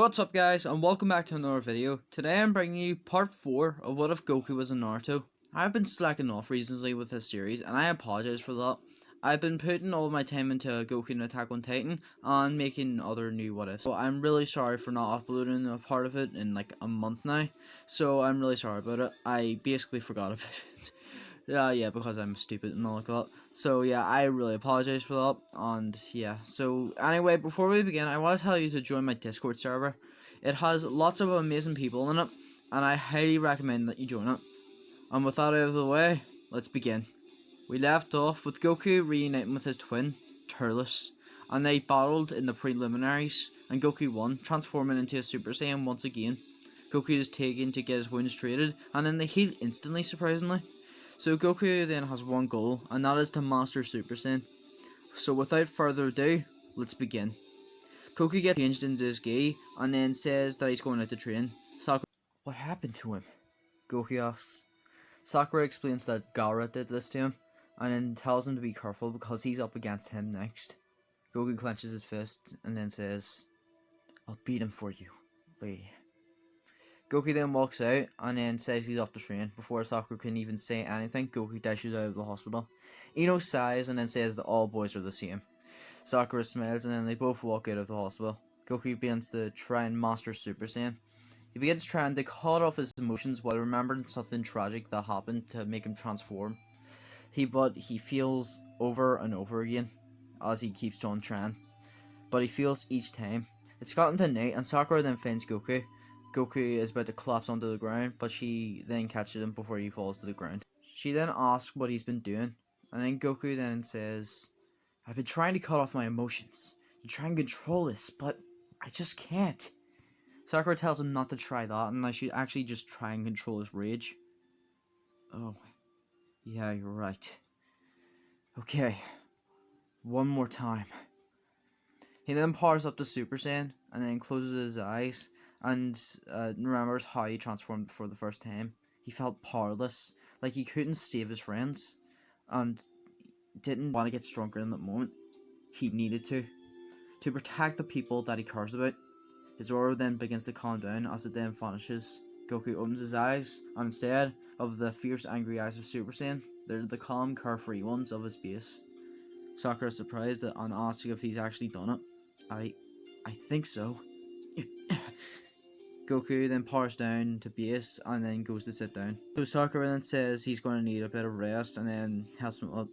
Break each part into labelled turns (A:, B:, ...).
A: What's up guys, and welcome back to another video. Today I'm bringing you part 4 of What If Goku Was in Naruto. I've been slacking off recently with this series, and I apologize for that. I've been putting all my time into Goku and Attack on Titan, and making other new What Ifs. So I'm really sorry for not uploading a part of it in like a month now, so I'm really sorry about it. I basically forgot about it. Yeah, because I'm stupid and all like that. So yeah, I really apologize for that. And yeah, so anyway, before we begin, I want to tell you to join my Discord server. It has lots of amazing people in it, and I highly recommend that you join it. And with that out of the way, let's begin. We left off with Goku reuniting with his twin, Turles, and they battled in the preliminaries, and Goku won, transforming into a Super Saiyan once again. Goku is taken to get his wounds treated, and then they heal instantly, surprisingly. So Goku then has one goal, and that is to master Super Saiyan. So without further ado, let's begin. Goku gets changed into his gi, and then says that he's going out to train. Sakura, what happened to him? Goku asks. Sakura explains that Gaara did this to him, and then tells him to be careful because he's up against him next. Goku clenches his fist, and then says, I'll beat him for you, Lee. Goku then walks out and then says he's off to train. Before Sakura can even say anything, Goku dashes out of the hospital. Ino sighs and then says that all boys are the same. Sakura smiles and then they both walk out of the hospital. Goku begins to try and master Super Saiyan. He begins trying to cut off his emotions while remembering something tragic that happened to make him transform. But he feels over and over again as he keeps on trying. But he feels each time. It's gotten to night and Sakura then finds Goku. Goku is about to collapse onto the ground, but she then catches him before he falls to the ground. She then asks what he's been doing, and then Goku then says, I've been trying to cut off my emotions, to try and control this, but I just can't. Sakura tells him not to try that, and I should actually just try and control his rage. Oh, yeah, you're right. Okay, one more time. He then powers up to Super Saiyan, and then closes his eyes, and remembers how he transformed for the first time. He felt powerless, like he couldn't save his friends, and didn't want to get stronger in that moment. He needed to protect the people that he cares about. His aura then begins to calm down as it then vanishes. Goku opens his eyes, and instead of the fierce angry eyes of Super Saiyan, they're the calm carefree ones of his base. Sakura is surprised and asks if he's actually done it. I think so. Goku then powers down to base and then goes to sit down. So Sakura then says he's going to need a bit of rest and then helps him up.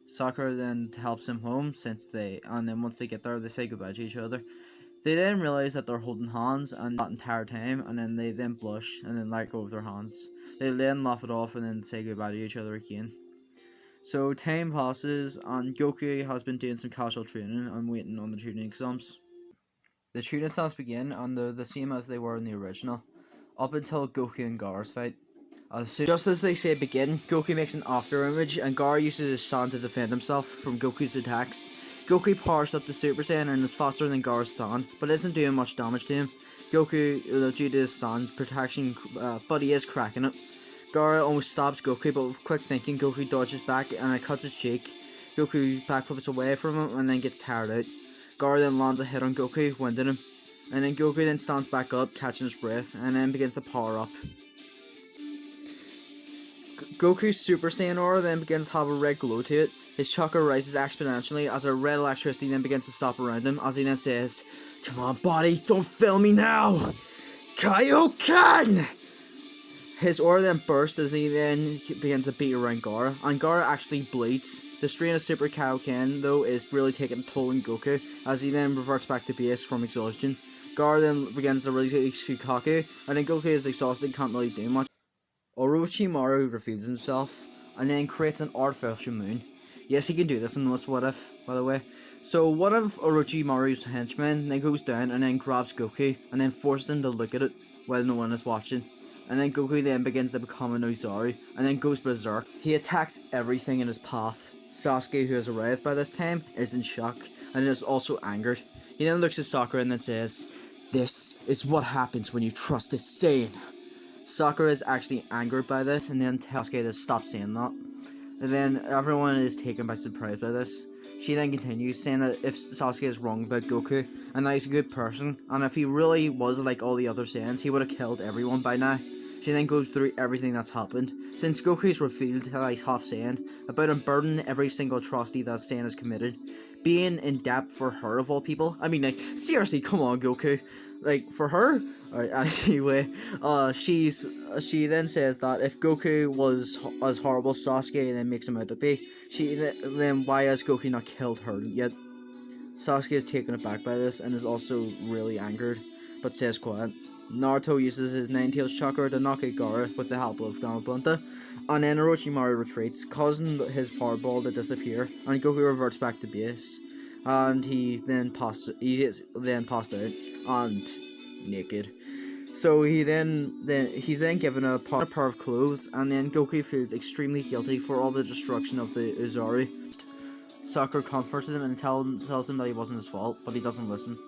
A: Sakura then helps him home and then once they get there they say goodbye to each other. They then realize that they're holding hands and that entire time, and then they then blush and then let go of their hands. They then laugh it off and then say goodbye to each other again. So time passes and Goku has been doing some casual training and waiting on the training exams. The training exams begin and they're the same as they were in the original, up until Goku and Gaara's fight. Just as they say begin, Goku makes an after image and Gaara uses his Saiyan to defend himself from Goku's attacks. Goku powers up to Super Saiyan and is faster than Gaara's Saiyan, but isn't doing much damage to him. Goku, due to his Saiyan protection, but he is cracking it. Gaara almost stabs Goku, but with quick thinking, Goku dodges back and it cuts his cheek. Goku backflips away from him and then gets tired out. Gaara then lands a hit on Goku, winding him. And then Goku then stands back up, catching his breath, and then begins to power up. Goku's Super Saiyan aura then begins to have a red glow to it. His chakra rises exponentially as a red electricity then begins to stop around him as he then says, Come on body, don't fail me now! Kaioken! His aura then bursts as he then begins to beat around Gaara, and Gaara actually bleeds. The strain of Super Kaioken though is really taking a toll on Goku as he then reverts back to base from exhaustion. Gaara then begins to release Sukaku, and then Goku is exhausted and can't really do much. Orochimaru reveals himself and then creates an artificial moon. Yes, he can do this in this What If, by the way. So one of Orochimaru's henchmen then goes down and then grabs Goku and then forces him to look at it while no one is watching. And then Goku then begins to become an Ozaru and then goes berserk. He attacks everything in his path. Sasuke, who has arrived by this time, is in shock and is also angered. He then looks at Sakura and then says, This is what happens when you trust a Saiyan. Sakura is actually angered by this and then tells Sasuke to stop saying that. And then everyone is taken by surprise by this. She then continues, saying that if Sasuke is wrong about Goku, and that he's a good person, and if he really was like all the other Saiyans, he would have killed everyone by now. She then goes through everything that's happened since Goku's revealed that he's half Saiyan, about unburdening every single atrocity that Saiyan has committed, being in depth for her of all people. I mean, like, seriously, come on, Goku. Like, for her? Alright, anyway, she then says that if Goku was as horrible as Sasuke then makes him out to be, then why has Goku not killed her yet? Sasuke is taken aback by this and is also really angered, but says quiet. Naruto uses his Nine-Tails chakra to knock out Gaara with the help of Gamabunta, and then Orochimaru retreats, causing his power ball to disappear, and Goku reverts back to base, and he is then passed out and naked. So he's then given a pair of clothes, and then Goku feels extremely guilty for all the destruction of the Uzuri. Sakura comforts him and tells him that he wasn't his fault, but he doesn't listen.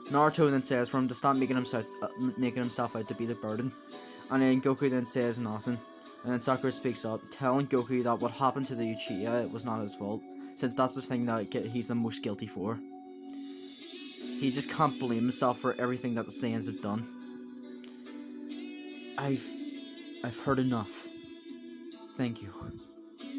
A: Naruto then says for him to stop making himself out to be the burden, and then Goku then says nothing, and then Sakura speaks up, telling Goku that what happened to the Uchiha was not his fault, since that's the thing that he's the most guilty for. He just can't blame himself for everything that the Saiyans have done. I've heard enough. Thank you.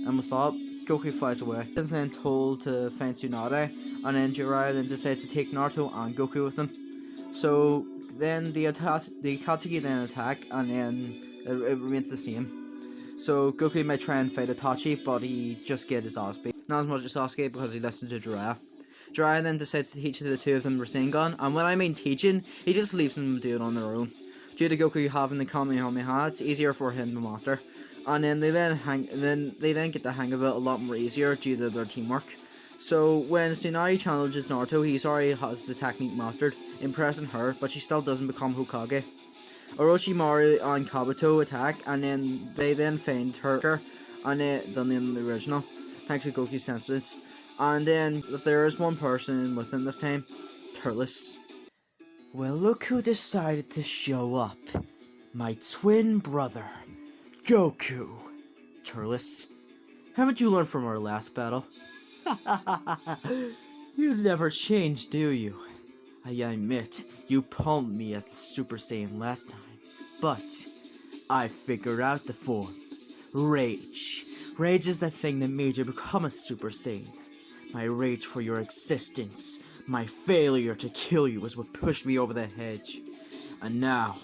A: And with that, Goku flies away. He is then told to find Tsunade, and then Jiraiya then decides to take Naruto and Goku with him. So then the Akatsuki then attack, and then it remains the same. So Goku might try and fight Itachi, but he just gets his ass beat. Not as much as Sasuke because he listens to Jiraiya. Jiraiya then decides to teach the two of them Rasengan, and when I mean teaching, he just leaves them to do it on their own. Due to Goku having the Kamehameha, it's easier for him to master. And then they then get the hang of it a lot more easier due to their teamwork. So when Tsunade challenges Naruto, he already has the technique mastered, impressing her, but she still doesn't become Hokage. Orochimaru and Kabuto attack, and then they find her than in the original, thanks to Goku's senses. And then there is one person with him this time, Turles. Well, look who decided to show up. My twin brother, Goku. Turles, haven't you learned from our last battle? You never change, do you? I admit, you pwned me as a Super Saiyan last time, but I figured out the form. Rage. Rage is the thing that made you become a Super Saiyan. My rage for your existence, my failure to kill you was what pushed me over the hedge. And now,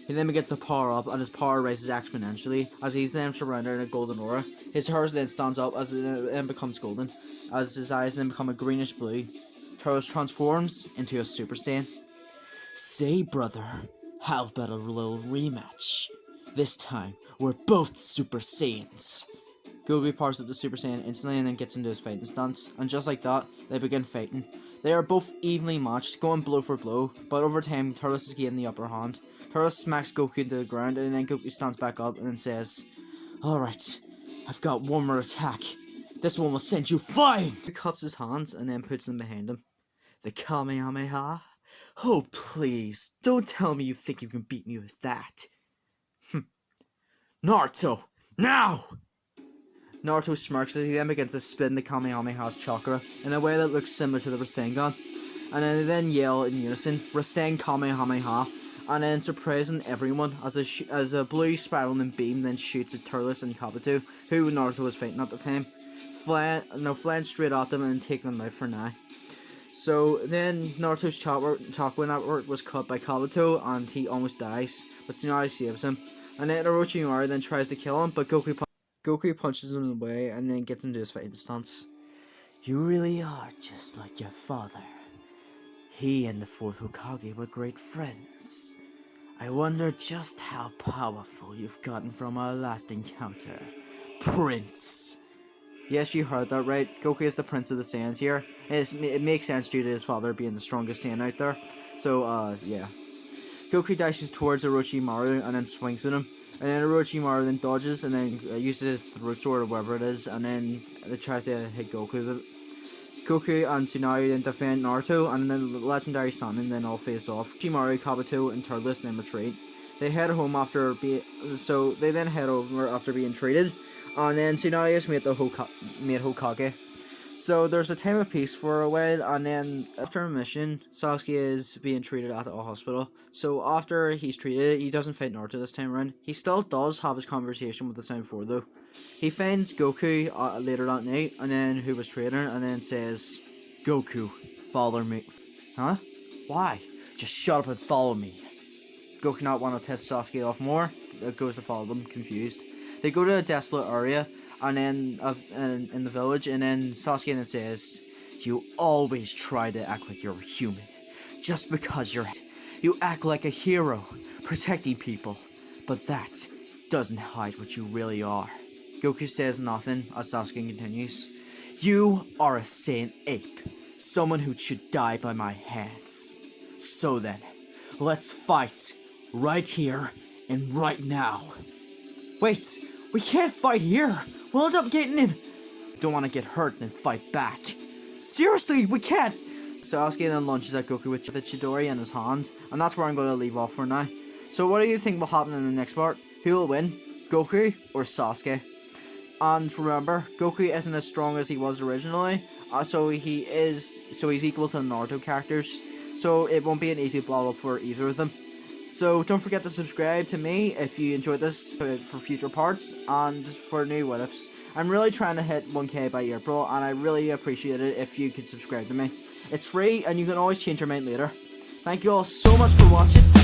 A: he then begins to power up, and his power rises exponentially as he's then surrounded in a golden aura. His hair then stands up as it then becomes golden, as his eyes then become a greenish blue. Turles transforms into a Super Saiyan. Say, brother, how about a little rematch? This time, we're both Super Saiyans. Goku powers up the Super Saiyan instantly and then gets into his fighting stance, and just like that, they begin fighting. They are both evenly matched, going blow for blow, but over time, Turles is getting the upper hand. Turles smacks Goku into the ground, and then Goku stands back up and then says, Alright, I've got one more attack. This one will send you flying! He cups his hands and then puts them behind him. The Kamehameha? Oh, please, don't tell me you think you can beat me with that. Naruto, now! Naruto smirks as he then begins to spin the Kamehameha's chakra in a way that looks similar to the Rasengan, and they then yell in unison, Rasen Kamehameha, and then surprising everyone as a blue spiraling beam then shoots at Turles and Kabuto, who Naruto was fighting at the time, flying straight at them and taking them out for now. So then Naruto's chakra network was cut by Kabuto and he almost dies, but Tsunade saves him, and then Orochimaru then tries to kill him, but Goku punches him away and then gets into his fighting stance. You really are just like your father. He and the fourth Hokage were great friends. I wonder just how powerful you've gotten from our last encounter, Prince. Yes, you heard that right. Goku is the Prince of the Saiyans here. It makes sense due to his father being the strongest Saiyan out there. So, yeah. Goku dashes towards Orochimaru and then swings at him. And then Orochimaru then dodges and then uses his throat sword or whatever it is, and then it tries to hit Goku with it. Goku and Tsunade then defend Naruto, and then the legendary Sannin then all face off. Orochimaru, Kabuto, and Turles then retreat. They head home after they then head over after being treated, and then Tsunade meet Hokage. So there's a time of peace for a while, and then after a mission, Sasuke is being treated at a hospital. So after he's treated, he doesn't fight Naruto this time around. He still does have his conversation with the Sound 4 though. He finds Goku later that night, and then who was training, and then says, "Goku, follow me." Huh? Why? Just shut up and follow me. Goku not want to piss Sasuke off more, goes to follow them, confused. They go to a desolate area, and then in the village, and then Sasuke then says, "You always try to act like you're human. Just because you act like a hero, protecting people, but that doesn't hide what you really are." Goku says nothing as Sasuke continues, "You are a Saiyan ape, someone who should die by my hands. So then, let's fight, right here and right now." "Wait, we can't fight here. We'll end up getting in." "Don't want to get hurt and fight back." "Seriously, we can't." Sasuke then lunges at Goku with the Chidori in his hand, and that's where I'm going to leave off for now. So what do you think will happen in the next part? Who will win? Goku or Sasuke? And remember, Goku isn't as strong as he was originally, so he's equal to Naruto characters, so it won't be an easy battle for either of them. So don't forget to subscribe to me if you enjoyed this for future parts and for new what ifs. I'm really trying to hit 1k by April, and I really appreciate it if you could subscribe to me. It's free and you can always change your mind later. Thank you all so much for watching.